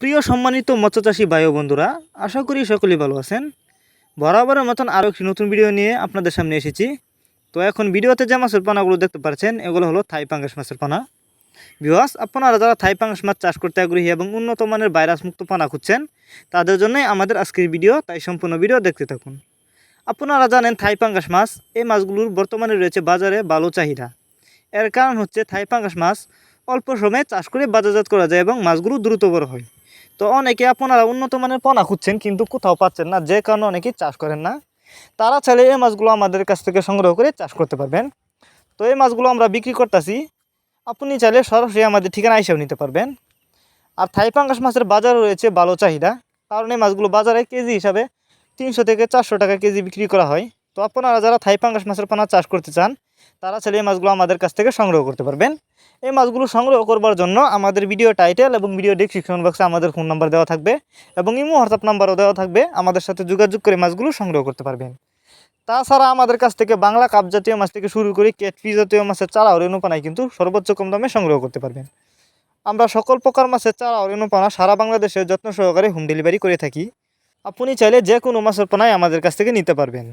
প্রিয় সম্মানিত মৎস্যচাষী ভাই ও বন্ধুরা, আশা করি সকলেই ভালো আছেন। বরাবরের মতন আরও একটি নতুন ভিডিও নিয়ে আপনাদের সামনে এসেছি। তো এখন ভিডিওতে যে মাছের পানাগুলো দেখতে পাচ্ছেন এগুলো হলো থাই পাঙ্গাস মাছের পানা। ভিউয়ার্স, আপনারা যারা থাই পাঙ্গাস মাছ চাষ করতে আগ্রহী এবং উন্নত মানের ভাইরাস মুক্ত পানা খুঁজছেন তাদের জন্যই আমাদের আজকের ভিডিও, তাই সম্পূর্ণ ভিডিও দেখতে থাকুন। আপনারা জানেন থাই পাঙ্গাস মাছ এই মাছগুলোর বর্তমানে রয়েছে বাজারে ভালো চাহিদা। এর কারণ হচ্ছে থাই পাঙ্গাস মাছ অল্প সময়ে চাষ করে বাজারজাত করা যায় এবং মাছগুলো দ্রুত বড় হয়। তো অনেকে আপনারা উন্নত মানের পোনা খুঁজছেন কিন্তু কোথাও পাচ্ছেন না, যে কারণে অনেকেই চাষ করেন না। তারা চাইলে এই মাছগুলো আমাদের কাছ থেকে সংগ্রহ করে চাষ করতে পারবেন। তো এই মাছগুলো আমরা বিক্রি করতেছি, আপনি চাইলে সরাসরি আমাদের ঠিকানা এসেও নিতে পারবেন। আর থাই পাঙ্গাস মাছের বাজারে রয়েছে ভালো চাহিদা, কারণ এই মাছগুলো বাজারে কেজি হিসাবে 300 থেকে 400 টাকা কেজি বিক্রি করা হয়। তো আপনারা যারা থাই পাঙ্গাস মাছের পোনা চাষ করতে চান তারা চাইলে এই মাছগুলো আমাদের কাছ থেকে সংগ্রহ করতে পারবেন। এই মাছগুলো সংগ্রহ করবার জন্য আমাদের ভিডিও টাইটেল এবং ভিডিও ডেসক্রিপশন বক্সে আমাদের ফোন নাম্বার দেওয়া থাকবে এবং ইমো হোয়াটসঅ্যাপ নাম্বারও দেওয়া থাকবে। আমাদের সাথে যোগাযোগ করে মাছগুলো সংগ্রহ করতে পারবেন। তাছাড়া আমাদের কাছ থেকে বাংলা কাপ জাতীয় মাছ থেকে শুরু করে কেটফি জাতীয় মাছের চারা ও রেণুপানায় কিন্তু সর্বোচ্চ কম দামে সংগ্রহ করতে পারবেন। আমরা সকল প্রকার মাছের চারা ও রেণুপানা সারা বাংলাদেশে যত্ন সহকারে হোম ডেলিভারি করে থাকি। আপনি চাইলে যে কোনো মাছের পোনাই আমাদের কাছ থেকে নিতে পারবেন।